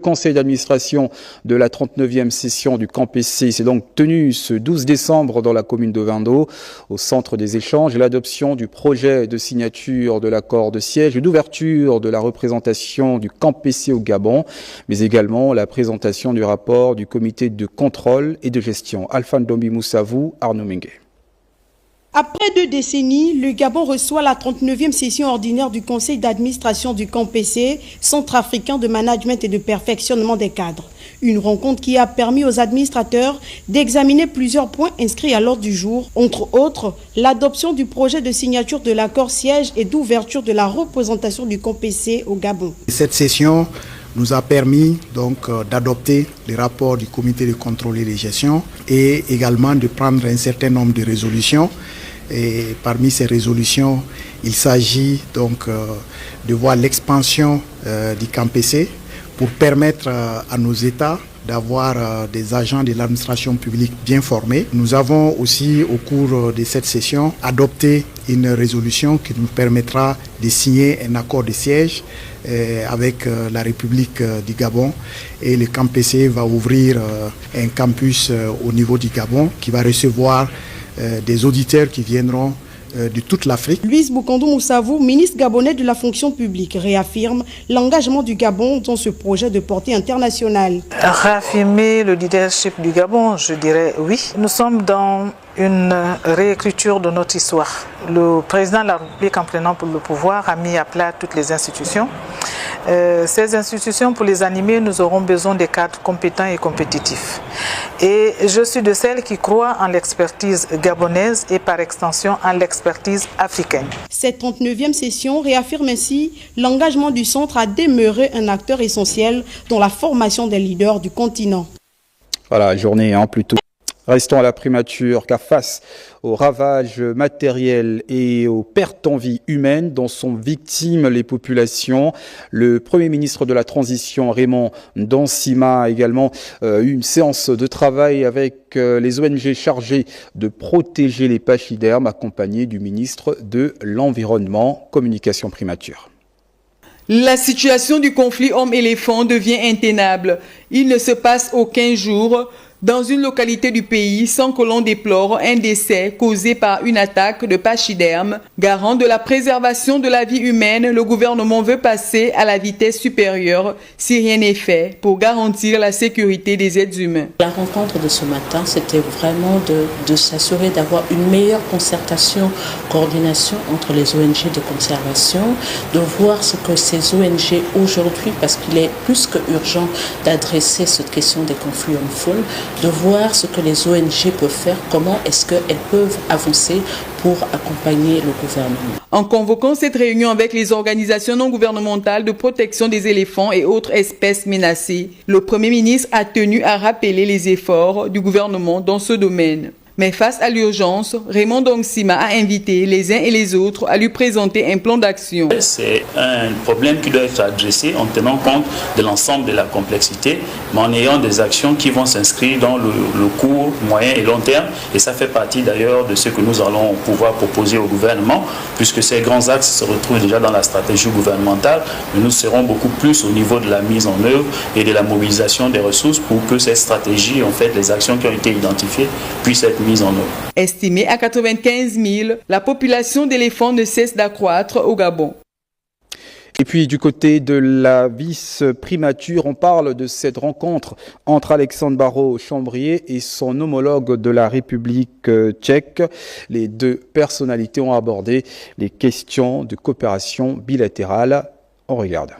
Conseil d'administration de la 39e session du CAMPC s'est donc tenu ce 12 décembre dans la commune de Vindo, au centre des échanges, et l'adoption du projet de signature de l'accord de siège et d'ouverture de la représentation du CAMPC au Gabon, mais également la présentation du rapport du comité de contrôle et de gestion. Alpha Ndombi Moussavou, Arnaud Mengue. Après 2 décennies, le Gabon reçoit la 39e session ordinaire du Conseil d'administration du CAMPC, Centre africain de management et de perfectionnement des cadres. Une rencontre qui a permis aux administrateurs d'examiner plusieurs points inscrits à l'ordre du jour, entre autres l'adoption du projet de signature de l'accord siège et d'ouverture de la représentation du CAMPC au Gabon. Cette session nous a permis donc d'adopter les rapports du comité de contrôle et de gestion et également de prendre un certain nombre de résolutions. Et parmi ces résolutions, il s'agit donc de voir l'expansion du CAMPC pour permettre à nos États d'avoir des agents de l'administration publique bien formés. Nous avons aussi, au cours de cette session, adopté une résolution qui nous permettra de signer un accord de siège avec la République du Gabon. Et le CAMPC va ouvrir un campus au niveau du Gabon qui va recevoir des auditeurs qui viendront de toute l'Afrique. Louise Boukandou Moussavou, ministre gabonais de la fonction publique, réaffirme l'engagement du Gabon dans ce projet de portée internationale. Réaffirmer le leadership du Gabon, je dirais oui. Nous sommes dans une réécriture de notre histoire. Le président de la République, en prenant le pouvoir, a mis à plat toutes les institutions. Ces institutions, pour les animer, nous aurons besoin des cadres compétents et compétitifs. Et je suis de celles qui croient en l'expertise gabonaise et par extension en l'expertise africaine. Cette 39e session réaffirme ainsi l'engagement du centre à demeurer un acteur essentiel dans la formation des leaders du continent. Voilà, journée plutôt. Restons à la primature, car face aux ravages matériels et aux pertes en vie humaine dont sont victimes les populations, le Premier ministre de la Transition, Raymond Dansima, a également eu une séance de travail avec les ONG chargées de protéger les pachydermes, accompagné du ministre de l'Environnement. Communication primature. La situation du conflit homme-éléphant devient intenable. Il ne se passe aucun jour dans une localité du pays sans que l'on déplore un décès causé par une attaque de pachyderme. Garant de la préservation de la vie humaine, le gouvernement veut passer à la vitesse supérieure si rien n'est fait pour garantir la sécurité des êtres humains. La rencontre de ce matin, c'était vraiment de s'assurer d'avoir une meilleure concertation, coordination entre les ONG de conservation, de voir ce que ces ONG aujourd'hui, parce qu'il est plus que urgent d'adresser cette question des conflits hommes-foules, de voir ce que les ONG peuvent faire, comment est-ce qu'elles peuvent avancer pour accompagner le gouvernement. En convoquant cette réunion avec les organisations non gouvernementales de protection des éléphants et autres espèces menacées, le Premier ministre a tenu à rappeler les efforts du gouvernement dans ce domaine. Mais face à l'urgence, Raymond Dansima a invité les uns et les autres à lui présenter un plan d'action. C'est un problème qui doit être adressé en tenant compte de l'ensemble de la complexité, mais en ayant des actions qui vont s'inscrire dans le court, moyen et long terme. Et ça fait partie d'ailleurs de ce que nous allons pouvoir proposer au gouvernement, puisque ces grands axes se retrouvent déjà dans la stratégie gouvernementale. Mais nous serons beaucoup plus au niveau de la mise en œuvre et de la mobilisation des ressources pour que cette stratégie, en fait, les actions qui ont été identifiées, puissent être mises en œuvre. Estimée à 95 000, la population d'éléphants ne cesse d'accroître au Gabon. Et puis du côté de la vice-primature, on parle de cette rencontre entre Alexandre Barrot-Chambrier et son homologue de la République tchèque. Les deux personnalités ont abordé les questions de coopération bilatérale. On regarde.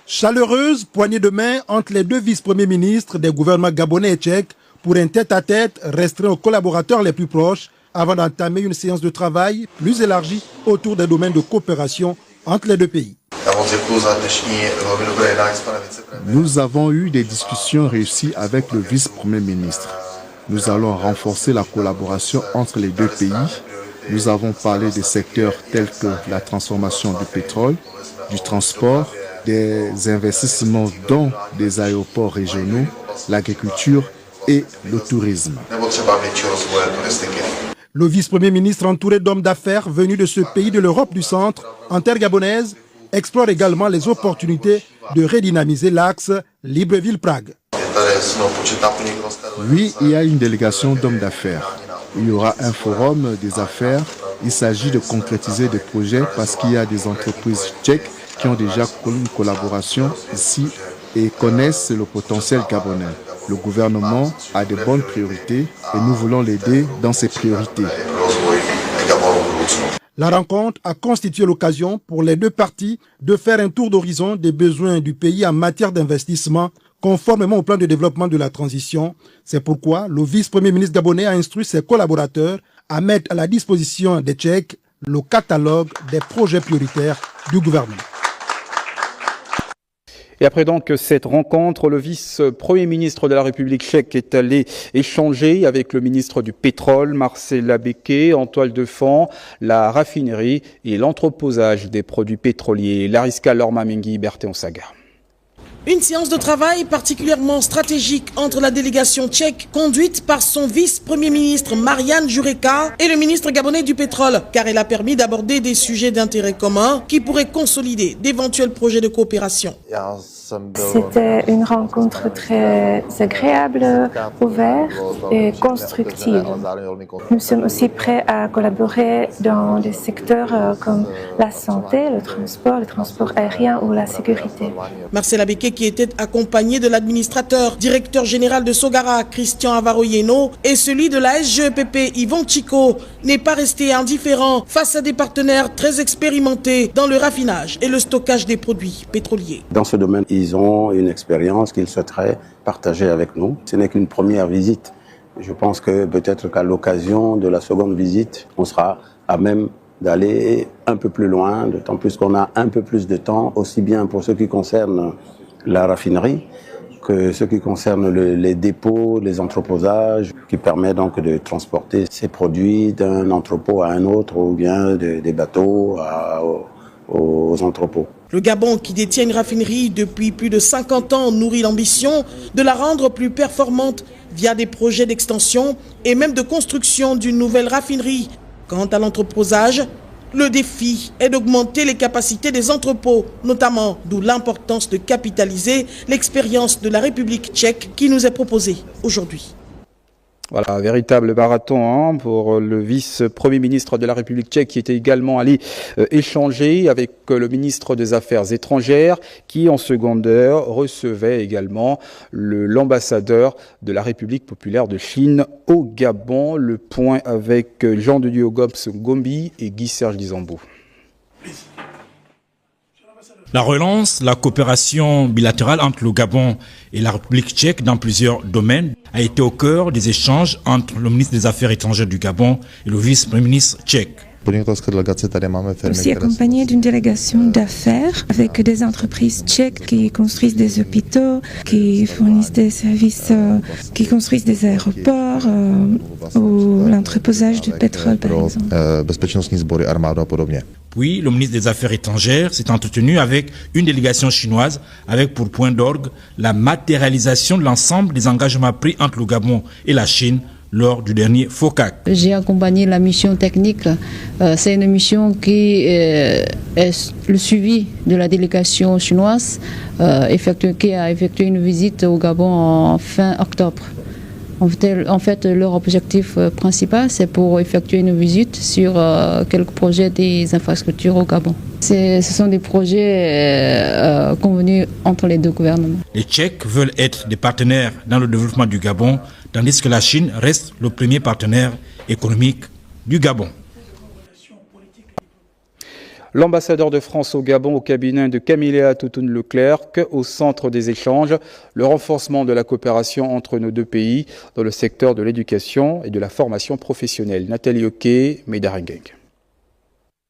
Chaleureuse poignée de main entre les deux vice-premiers ministres des gouvernements gabonais et tchèques pour un tête-à-tête restreint aux collaborateurs les plus proches avant d'entamer une séance de travail plus élargie autour des domaines de coopération entre les deux pays. Nous avons eu des discussions réussies avec le vice-premier ministre. Nous allons renforcer la collaboration entre les deux pays. Nous avons parlé des secteurs tels que la transformation du pétrole, du transport, des investissements dans des aéroports régionaux, l'agriculture et le tourisme. Le vice-premier ministre entouré d'hommes d'affaires venus de ce pays de l'Europe du Centre, en terre gabonaise, explore également les opportunités de redynamiser l'axe Libreville-Prague. Oui, il y a une délégation d'hommes d'affaires. Il y aura un forum des affaires. Il s'agit de concrétiser des projets parce qu'il y a des entreprises tchèques qui ont déjà une collaboration ici et connaissent le potentiel gabonais. Le gouvernement a de bonnes priorités et nous voulons l'aider dans ses priorités. La rencontre a constitué l'occasion pour les deux parties de faire un tour d'horizon des besoins du pays en matière d'investissement conformément au plan de développement de la transition. C'est pourquoi le vice-premier ministre gabonais a instruit ses collaborateurs à mettre à la disposition des Tchèques le catalogue des projets prioritaires du gouvernement. Et après donc cette rencontre, le vice-premier ministre de la République tchèque est allé échanger avec le ministre du Pétrole, Marcela Becké, en toile de fond, la raffinerie et l'entreposage des produits pétroliers. Lariska Lormamengi, Berthéon Saga. Une séance de travail particulièrement stratégique entre la délégation tchèque conduite par son vice-premier ministre Marian Jureka et le ministre gabonais du pétrole, car elle a permis d'aborder des sujets d'intérêt commun qui pourraient consolider d'éventuels projets de coopération. C'était une rencontre très agréable, ouverte et constructive. Nous sommes aussi prêts à collaborer dans des secteurs comme la santé, le transport aérien ou la sécurité. Marcela Becké, qui était accompagné de l'administrateur, directeur général de Sogara, Christian Avaroyeno, et celui de la SGEPP, Yvon Chico, n'est pas resté indifférent face à des partenaires très expérimentés dans le raffinage et le stockage des produits pétroliers. Dans ce domaine, ils ont une expérience qu'ils souhaiteraient partager avec nous. Ce n'est qu'une première visite. Je pense que peut-être qu'à l'occasion de la seconde visite, on sera à même d'aller un peu plus loin, d'autant plus qu'on a un peu plus de temps, aussi bien pour ce qui concerne la raffinerie que ce qui concerne les dépôts, les entreposages, qui permet donc de transporter ces produits d'un entrepôt à un autre ou bien des bateaux aux entrepôts. Le Gabon, qui détient une raffinerie depuis plus de 50 ans, nourrit l'ambition de la rendre plus performante via des projets d'extension et même de construction d'une nouvelle raffinerie. Quant à l'entreposage, le défi est d'augmenter les capacités des entrepôts, notamment, d'où l'importance de capitaliser l'expérience de la République tchèque qui nous est proposée aujourd'hui. Voilà, véritable marathon pour le vice-premier ministre de la République tchèque qui était également allé échanger avec le ministre des Affaires étrangères qui, en seconde heure, recevait également l'ambassadeur de la République populaire de Chine au Gabon. Le point avec Jean de Dieu Gobs Gombi et Guy-Serge Dizambo. La relance, la coopération bilatérale entre le Gabon et la République tchèque dans plusieurs domaines a été au cœur des échanges entre le ministre des Affaires étrangères du Gabon et le vice-premier ministre tchèque. Aussi accompagné d'une délégation d'affaires avec des entreprises tchèques qui construisent des hôpitaux, qui fournissent des services, qui construisent des aéroports ou l'entreposage du pétrole par exemple. Puis le ministre des Affaires étrangères s'est entretenu avec une délégation chinoise avec pour point d'orgue la matérialisation de l'ensemble des engagements pris entre le Gabon et la Chine lors du dernier FOCAC. J'ai accompagné la mission technique. C'est une mission qui est le suivi de la délégation chinoise qui a effectué une visite au Gabon en fin octobre. En fait, leur objectif principal, c'est pour effectuer une visite sur quelques projets des infrastructures au Gabon. Ce sont des projets convenus entre les deux gouvernements. Les Tchèques veulent être des partenaires dans le développement du Gabon, tandis que la Chine reste le premier partenaire économique du Gabon. L'ambassadeur de France au Gabon au cabinet de Camilla Toutoun-Leclerc au centre des échanges, le renforcement de la coopération entre nos deux pays dans le secteur de l'éducation et de la formation professionnelle. Nathalie Oquet, Médarengeng.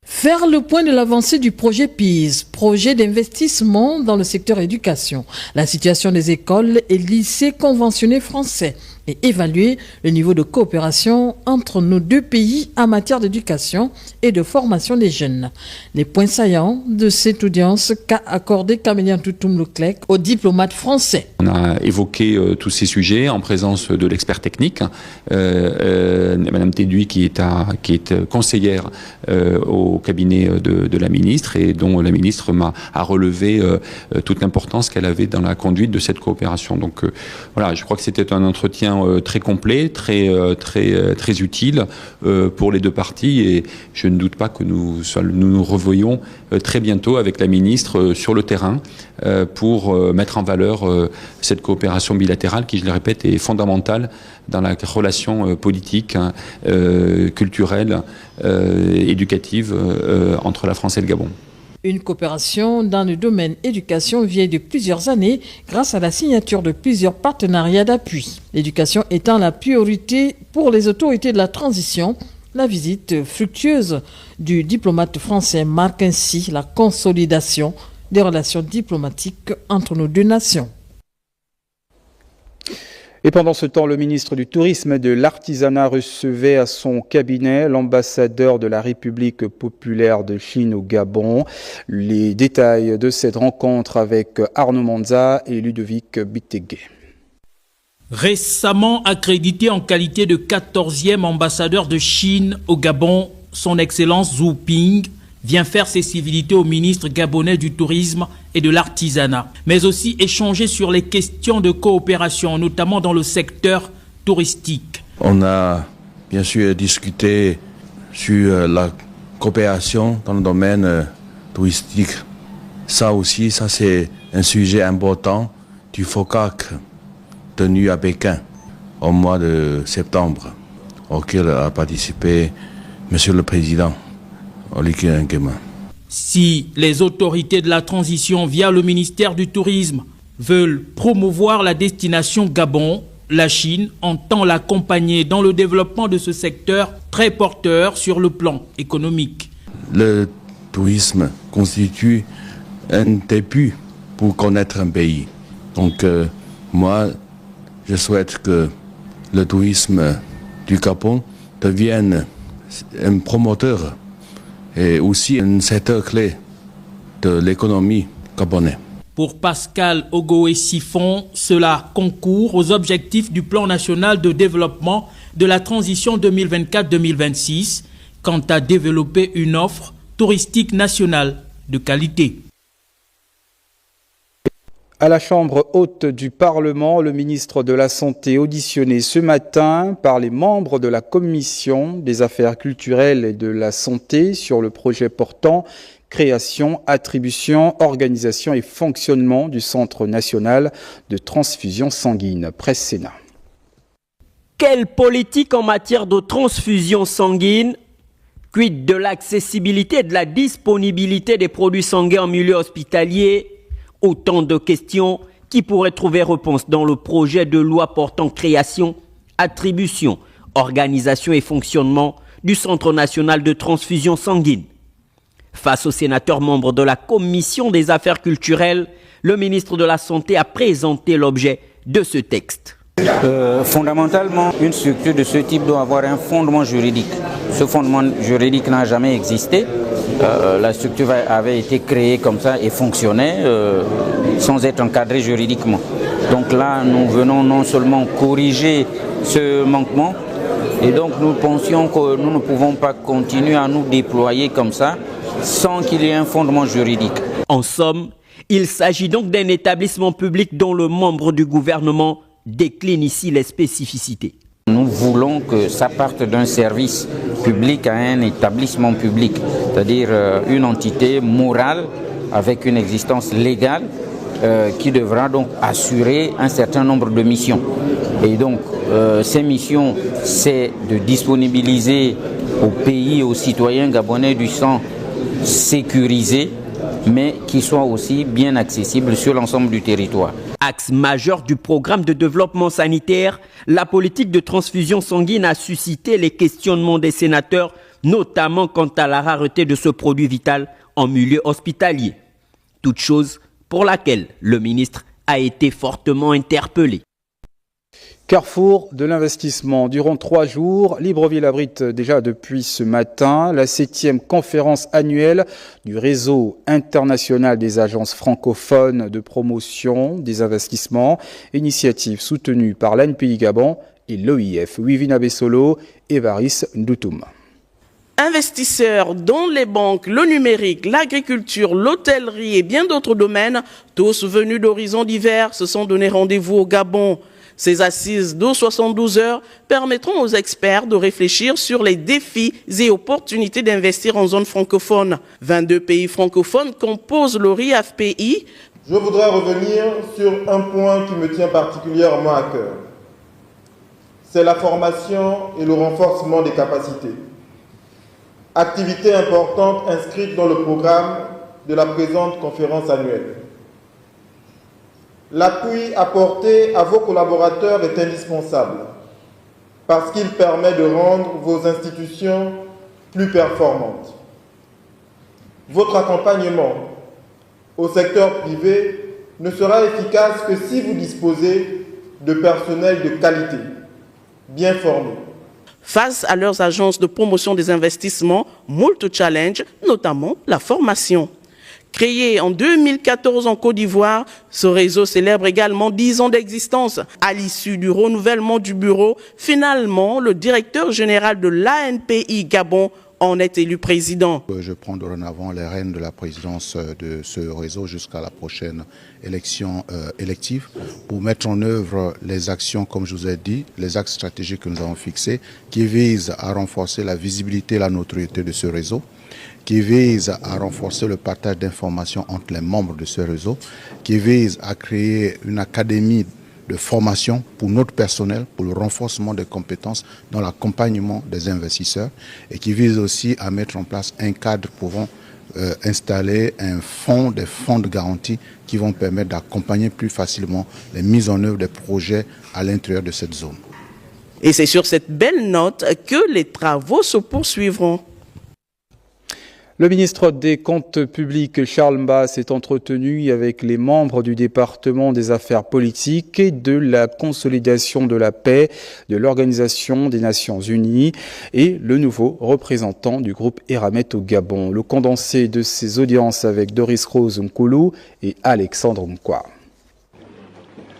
Faire le point de l'avancée du projet PIS, projet d'investissement dans le secteur éducation, la situation des écoles et lycées conventionnés français et évaluer le niveau de coopération entre nos deux pays en matière d'éducation et de formation des jeunes. Les points saillants de cette audience qu'a accordé Camélia Ntoutoum-Leclerc aux diplomates français. On a évoqué tous ces sujets en présence de l'expert technique, Madame Téduy, qui est conseillère au cabinet de la ministre et dont la ministre a relevé toute l'importance qu'elle avait dans la conduite de cette coopération. Donc voilà, je crois que c'était un entretien très complet, très utile pour les deux parties, et je ne doute pas que nous nous revoyons très bientôt avec la ministre sur le terrain pour mettre en valeur cette coopération bilatérale qui, je le répète, est fondamentale dans la relation politique, culturelle, éducative entre la France et le Gabon. Une coopération dans le domaine éducation vieille de plusieurs années grâce à la signature de plusieurs partenariats d'appui. L'éducation étant la priorité pour les autorités de la transition, la visite fructueuse du diplomate français marque ainsi la consolidation des relations diplomatiques entre nos deux nations. Et pendant ce temps, le ministre du Tourisme et de l'Artisanat recevait à son cabinet l'ambassadeur de la République populaire de Chine au Gabon. Les détails de cette rencontre avec Arnaud Manza et Ludovic Bitteguet. Récemment accrédité en qualité de 14e ambassadeur de Chine au Gabon, son Excellence Zhu Ping vient faire ses civilités au ministre gabonais du Tourisme et de l'Artisanat, mais aussi échanger sur les questions de coopération, notamment dans le secteur touristique. On a bien sûr discuté sur la coopération dans le domaine touristique. Ça aussi, c'est un sujet important du FOCAC tenu à Pékin au mois de septembre, auquel a participé Monsieur le Président. Si les autorités de la transition via le ministère du Tourisme veulent promouvoir la destination Gabon, la Chine entend l'accompagner dans le développement de ce secteur très porteur sur le plan économique. Le tourisme constitue un début pour connaître un pays. Donc moi, je souhaite que le tourisme du Gabon devienne un promoteur et aussi un secteur clé de l'économie gabonaise. Pour Pascal Ogoé-Siphon, cela concourt aux objectifs du plan national de développement de la transition 2024-2026 quant à développer une offre touristique nationale de qualité. À la Chambre haute du Parlement, le ministre de la Santé auditionné ce matin par les membres de la Commission des Affaires culturelles et de la Santé sur le projet portant création, attribution, organisation et fonctionnement du Centre national de transfusion sanguine. Presse Sénat. Quelle politique en matière de transfusion sanguine? Quid de l'accessibilité et de la disponibilité des produits sanguins en milieu hospitalier? Autant de questions qui pourraient trouver réponse dans le projet de loi portant création, attribution, organisation et fonctionnement du Centre national de transfusion sanguine. Face aux sénateurs membres de la Commission des Affaires culturelles, le ministre de la Santé a présenté l'objet de ce texte. Fondamentalement, une structure de ce type doit avoir un fondement juridique. Ce fondement juridique n'a jamais existé. La structure avait été créée comme ça et fonctionnait sans être encadrée juridiquement. Donc là, nous venons non seulement corriger ce manquement, et donc nous pensions que nous ne pouvons pas continuer à nous déployer comme ça sans qu'il y ait un fondement juridique. En somme, il s'agit donc d'un établissement public dont le membre du gouvernement décline ici les spécificités. Nous voulons que ça parte d'un service public à un établissement public, c'est-à-dire une entité morale avec une existence légale qui devra donc assurer un certain nombre de missions. Et donc ces missions, c'est de disponibiliser au pays et aux citoyens gabonais du sang sécurisé, mais qui soit aussi bien accessible sur l'ensemble du territoire. Axe majeur du programme de développement sanitaire, la politique de transfusion sanguine a suscité les questionnements des sénateurs, notamment quant à la rareté de ce produit vital en milieu hospitalier. Toute chose pour laquelle le ministre a été fortement interpellé. Carrefour de l'investissement. Durant 3 jours, Libreville abrite déjà depuis ce matin la 7e conférence annuelle du réseau international des agences francophones de promotion des investissements, initiative soutenue par l'ANPI Gabon et l'OIF. Wivina Bessolo et Varis Ndoutoum. Investisseurs dans les banques, le numérique, l'agriculture, l'hôtellerie et bien d'autres domaines, tous venus d'horizons divers, se sont donné rendez-vous au Gabon. Ces assises de 72 heures permettront aux experts de réfléchir sur les défis et opportunités d'investir en zone francophone. 22 pays francophones composent le RIAFPI. Je voudrais revenir sur un point qui me tient particulièrement à cœur. C'est la formation et le renforcement des capacités. Activité importante inscrite dans le programme de la présente conférence annuelle. L'appui apporté à vos collaborateurs est indispensable parce qu'il permet de rendre vos institutions plus performantes. Votre accompagnement au secteur privé ne sera efficace que si vous disposez de personnel de qualité, bien formé. Face à leurs agences de promotion des investissements, moult challenge, notamment la formation. Créé en 2014 en Côte d'Ivoire, ce réseau célèbre également 10 ans d'existence. À l'issue du renouvellement du bureau, finalement, le directeur général de l'ANPI Gabon en est élu président. Je prends dorénavant les rênes de la présidence de ce réseau jusqu'à la prochaine élection élective pour mettre en œuvre les actions, comme je vous ai dit, les axes stratégiques que nous avons fixés, qui visent à renforcer la visibilité et la notoriété de ce réseau, qui vise à renforcer le partage d'informations entre les membres de ce réseau, qui vise à créer une académie de formation pour notre personnel, pour le renforcement des compétences dans l'accompagnement des investisseurs et qui vise aussi à mettre en place un cadre pouvant installer des fonds de garantie qui vont permettre d'accompagner plus facilement les mises en œuvre des projets à l'intérieur de cette zone. Et c'est sur cette belle note que les travaux se poursuivront. Le ministre des Comptes publics, Charles Mbah, s'est entretenu avec les membres du département des affaires politiques et de la consolidation de la paix de l'Organisation des Nations Unies et le nouveau représentant du groupe Eramet au Gabon. Le condensé de ces audiences avec Doris Rose Nkoulou et Alexandre Mkwa.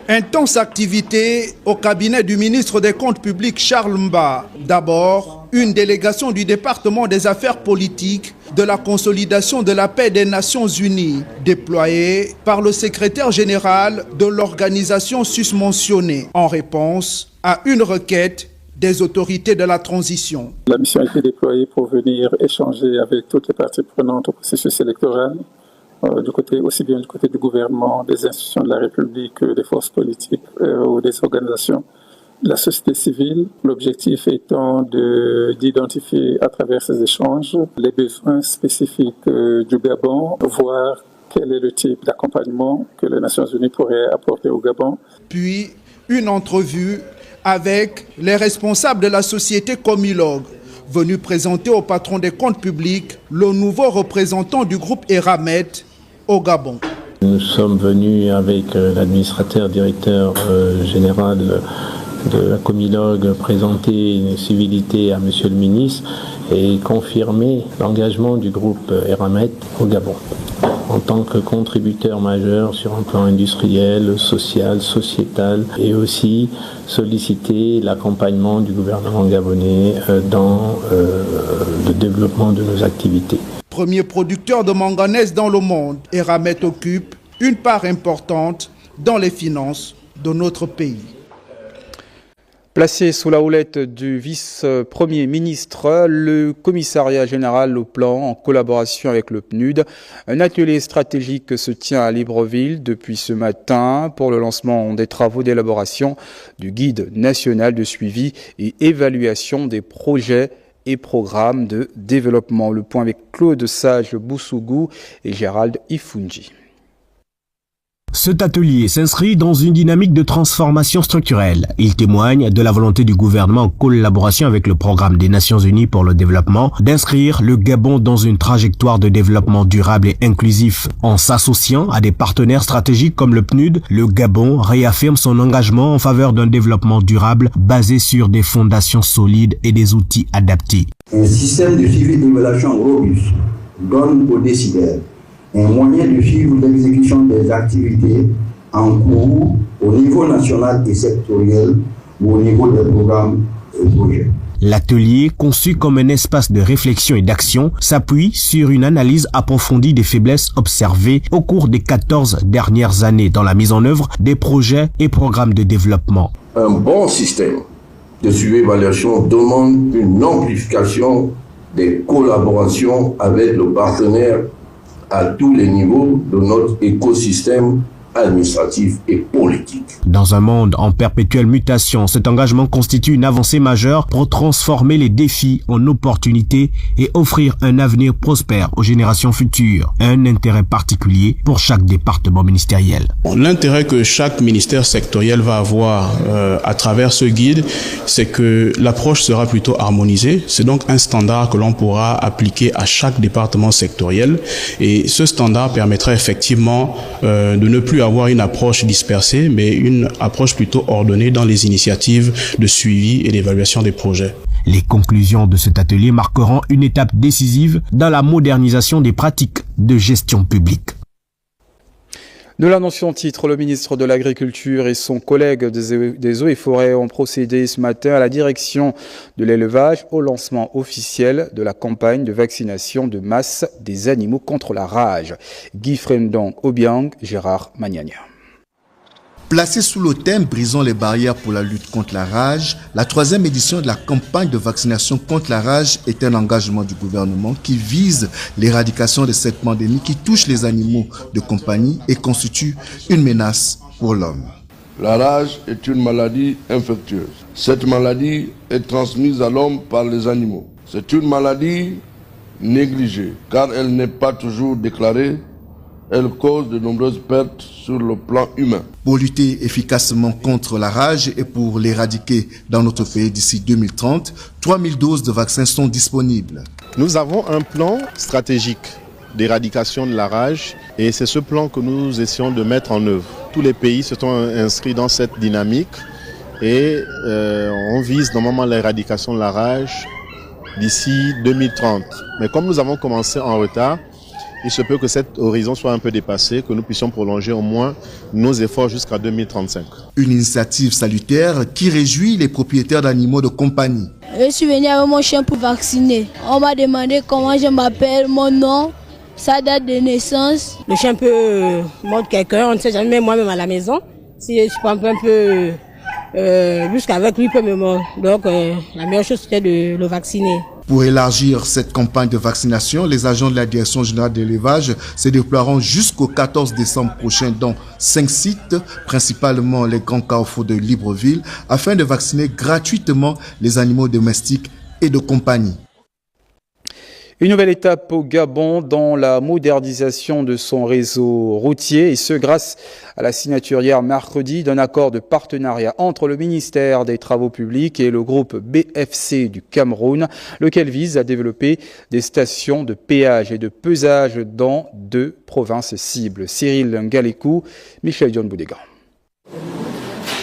Intense activité au cabinet du ministre des Comptes publics Charles Mbah. D'abord, une délégation du département des affaires politiques de la consolidation de la paix des Nations Unies, déployée par le secrétaire général de l'organisation susmentionnée en réponse à une requête des autorités de la transition. La mission a été déployée pour venir échanger avec toutes les parties prenantes au processus électoral, aussi bien du côté du gouvernement, des institutions de la République, des forces politiques ou des organisations de la société civile. L'objectif étant d'identifier à travers ces échanges les besoins spécifiques du Gabon, voir quel est le type d'accompagnement que les Nations Unies pourraient apporter au Gabon. Puis une entrevue avec les responsables de la société Comilog, venus présenter au patron des comptes publics le nouveau représentant du groupe Eramet au Gabon. Nous sommes venus avec l'administrateur directeur général de la Comilog présenter une civilité à Monsieur le ministre et confirmer l'engagement du groupe Eramet au Gabon en tant que contributeur majeur sur un plan industriel, social, sociétal et aussi solliciter l'accompagnement du gouvernement gabonais dans le développement de nos activités. Premier producteur de manganèse dans le monde, Eramet occupe une part importante dans les finances de notre pays. Placé sous la houlette du vice-premier ministre, le commissariat général au plan, en collaboration avec le PNUD, un atelier stratégique se tient à Libreville depuis ce matin pour le lancement des travaux d'élaboration du guide national de suivi et évaluation des projets et programmes de développement. Le point avec Claude Sage-Boussougou et Gérald Ifunji. Cet atelier s'inscrit dans une dynamique de transformation structurelle. Il témoigne de la volonté du gouvernement en collaboration avec le programme des Nations Unies pour le développement d'inscrire le Gabon dans une trajectoire de développement durable et inclusif. En s'associant à des partenaires stratégiques comme le PNUD, le Gabon réaffirme son engagement en faveur d'un développement durable basé sur des fondations solides et des outils adaptés. Un système de suivi d'évaluation robuste donne aux décideurs un moyen de suivre l'exécution des activités en cours au niveau national et sectoriel ou au niveau des programmes et projets. L'atelier, conçu comme un espace de réflexion et d'action, s'appuie sur une analyse approfondie des faiblesses observées au cours des 14 dernières années dans la mise en œuvre des projets et programmes de développement. Un bon système de suivi-évaluation demande une amplification des collaborations avec le partenaire à tous les niveaux de notre écosystème administratif et politique. Dans un monde en perpétuelle mutation, cet engagement constitue une avancée majeure pour transformer les défis en opportunités et offrir un avenir prospère aux générations futures. Un intérêt particulier pour chaque département ministériel. L'intérêt que chaque ministère sectoriel va avoir à travers ce guide, c'est que l'approche sera plutôt harmonisée. C'est donc un standard que l'on pourra appliquer à chaque département sectoriel. Et ce standard permettra effectivement de ne plus avoir une approche dispersée, mais une approche plutôt ordonnée dans les initiatives de suivi et d'évaluation des projets. Les conclusions de cet atelier marqueront une étape décisive dans la modernisation des pratiques de gestion publique. Nous l'annoncions en titre, le ministre de l'Agriculture et son collègue des Eaux et Forêts ont procédé ce matin à la direction de l'élevage au lancement officiel de la campagne de vaccination de masse des animaux contre la rage. Guy Frendon Obiang, Gérard Magnania. Placée sous le thème « Brisons les barrières pour la lutte contre la rage », la 3e édition de la campagne de vaccination contre la rage est un engagement du gouvernement qui vise l'éradication de cette pandémie qui touche les animaux de compagnie et constitue une menace pour l'homme. La rage est une maladie infectieuse. Cette maladie est transmise à l'homme par les animaux. C'est une maladie négligée car elle n'est pas toujours déclarée. Elle cause de nombreuses pertes sur le plan humain. Pour lutter efficacement contre la rage et pour l'éradiquer dans notre pays d'ici 2030, 3000 doses de vaccins sont disponibles. Nous avons un plan stratégique d'éradication de la rage et c'est ce plan que nous essayons de mettre en œuvre. Tous les pays se sont inscrits dans cette dynamique et on vise normalement l'éradication de la rage d'ici 2030. Mais comme nous avons commencé en retard, il se peut que cet horizon soit un peu dépassé, que nous puissions prolonger au moins nos efforts jusqu'à 2035. Une initiative salutaire qui réjouit les propriétaires d'animaux de compagnie. Je suis venu avec mon chien pour vacciner. On m'a demandé comment je m'appelle, mon nom, sa date de naissance. Le chien peut mordre quelqu'un, on ne sait jamais, moi-même à la maison. Si je prends un peu, jusqu'avec lui, il peut me mordre. Donc la meilleure chose c'était de le vacciner. Pour élargir cette campagne de vaccination, les agents de la Direction générale de l'élevage se déploieront jusqu'au 14 décembre prochain dans 5 sites, principalement les grands carrefours de Libreville, afin de vacciner gratuitement les animaux domestiques et de compagnie. Une nouvelle étape au Gabon dans la modernisation de son réseau routier, et ce grâce à la signature hier mercredi d'un accord de partenariat entre le ministère des Travaux publics et le groupe BFC du Cameroun, lequel vise à développer des stations de péage et de pesage dans 2 provinces cibles. Cyril Ngalekou, Michel Dion Boudégan.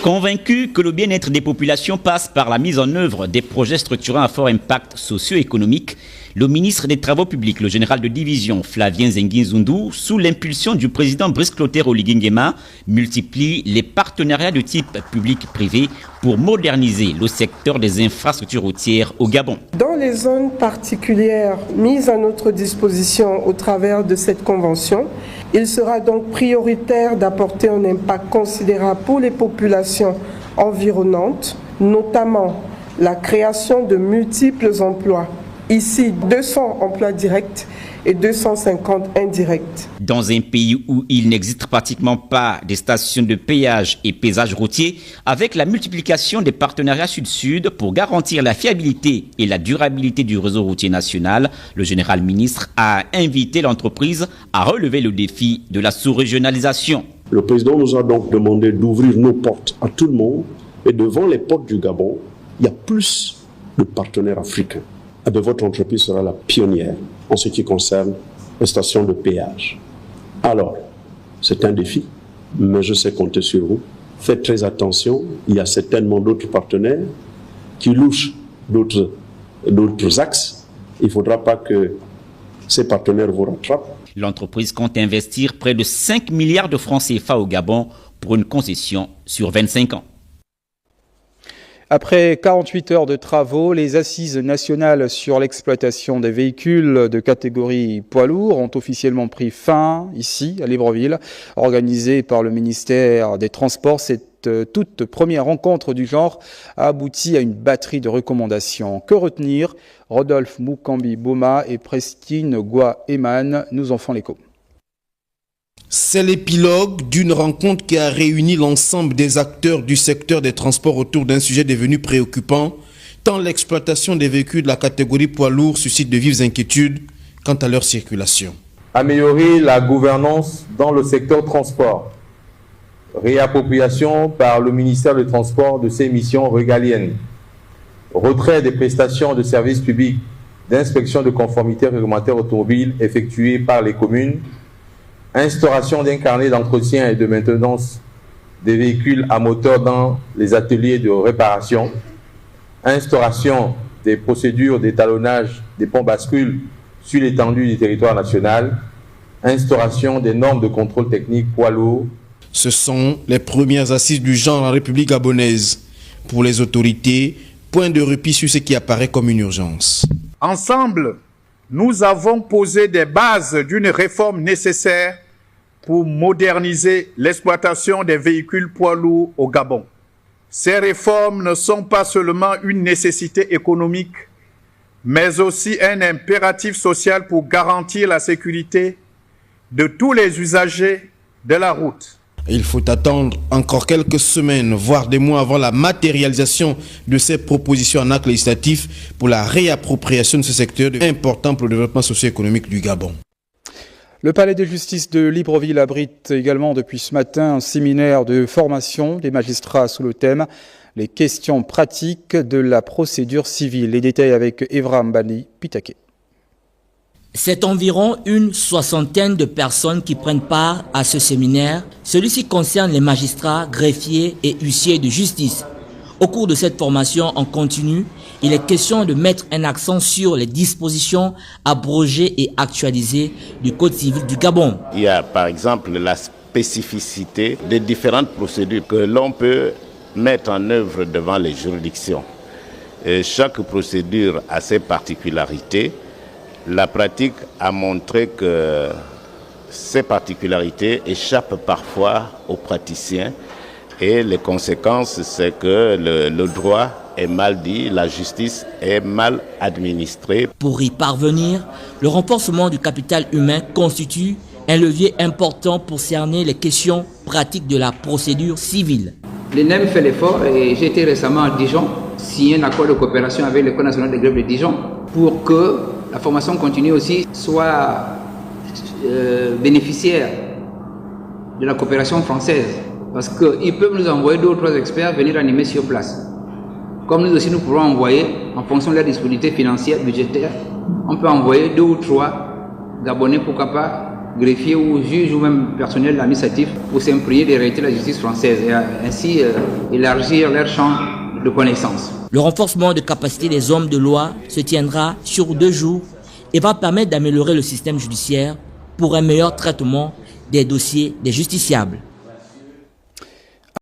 Convaincu que le bien-être des populations passe par la mise en œuvre des projets structurants à fort impact socio-économique, le ministre des Travaux publics, le général de division Flavien Zenguin-Zundu, sous l'impulsion du président Brice Clotaire Oligui-Nguema, multiplie les partenariats de type public-privé pour moderniser le secteur des infrastructures routières au Gabon. Dans les zones particulières mises à notre disposition au travers de cette convention, il sera donc prioritaire d'apporter un impact considérable pour les populations environnantes, notamment la création de multiples emplois. Ici, 200 emplois directs et 250 indirects. Dans un pays où il n'existe pratiquement pas de stations de péage et pesage routier, avec la multiplication des partenariats sud-sud pour garantir la fiabilité et la durabilité du réseau routier national, le général ministre a invité l'entreprise à relever le défi de la sous-régionalisation. Le président nous a donc demandé d'ouvrir nos portes à tout le monde. Et devant les portes du Gabon, il y a plus de partenaires africains. Et bien, votre entreprise sera la pionnière en ce qui concerne les stations de péage. Alors, c'est un défi, mais je sais compter sur vous. Faites très attention, il y a certainement d'autres partenaires qui louchent d'autres axes. Il ne faudra pas que ces partenaires vous rattrapent. L'entreprise compte investir près de 5 milliards de francs CFA au Gabon pour une concession sur 25 ans. Après 48 heures de travaux, les assises nationales sur l'exploitation des véhicules de catégorie poids lourd ont officiellement pris fin ici à Libreville. Organisée par le ministère des Transports, cette toute première rencontre du genre a abouti à une batterie de recommandations. Que retenir? Rodolphe Mukambi-Boma et Prestine Goua-Eman nous en font l'écho. C'est l'épilogue d'une rencontre qui a réuni l'ensemble des acteurs du secteur des transports autour d'un sujet devenu préoccupant, tant l'exploitation des véhicules de la catégorie poids lourd suscite de vives inquiétudes quant à leur circulation. Améliorer la gouvernance dans le secteur transport. Réappropriation par le ministère des Transports de ses missions régaliennes. Retrait des prestations de services publics d'inspection de conformité réglementaire automobile effectuées par les communes. Instauration d'un carnet d'entretien et de maintenance des véhicules à moteur dans les ateliers de réparation. Instauration des procédures d'étalonnage des ponts bascules sur l'étendue du territoire national. Instauration des normes de contrôle technique poids lourd. Ce sont les premières assises du genre en République gabonaise. Pour les autorités, point de répit sur ce qui apparaît comme une urgence. Ensemble, nous avons posé des bases d'une réforme nécessaire pour moderniser l'exploitation des véhicules poids lourds au Gabon. Ces réformes ne sont pas seulement une nécessité économique, mais aussi un impératif social pour garantir la sécurité de tous les usagers de la route. Il faut attendre encore quelques semaines, voire des mois avant la matérialisation de ces propositions en acte législatif pour la réappropriation de ce secteur important pour le développement socio-économique du Gabon. Le palais de justice de Libreville abrite également depuis ce matin un séminaire de formation des magistrats sous le thème « Les questions pratiques de la procédure civile ». Les détails avec Evra Mbani Pitake. C'est environ une soixantaine de personnes qui prennent part à ce séminaire. Celui-ci concerne les magistrats, greffiers et huissiers de justice. Au cours de cette formation en continu, il est question de mettre un accent sur les dispositions abrogées et actualisées du Code civil du Gabon. Il y a par exemple la spécificité des différentes procédures que l'on peut mettre en œuvre devant les juridictions. Et chaque procédure a ses particularités. La pratique a montré que ces particularités échappent parfois aux praticiens et les conséquences, c'est que le droit est mal dit, la justice est mal administrée. Pour y parvenir, le renforcement du capital humain constitue un levier important pour cerner les questions pratiques de la procédure civile. L'ENEM fait l'effort et j'ai été récemment à Dijon, signé un accord de coopération avec l'École nationale des greffes de Dijon pour que la formation continue aussi soit bénéficiaire de la coopération française. Parce qu'ils peuvent nous envoyer 2 ou 3 experts venir animer sur place. Comme nous aussi nous pourrons envoyer, en fonction de la disponibilité financière, budgétaire, on peut envoyer 2 ou 3 Gabonais, pourquoi pas, greffiers ou juges ou même personnel administratif pour s'imprégner des réalités de la justice française et ainsi élargir leur champ de connaissances. Le renforcement de capacité des hommes de loi se tiendra sur 2 jours et va permettre d'améliorer le système judiciaire pour un meilleur traitement des dossiers des justiciables.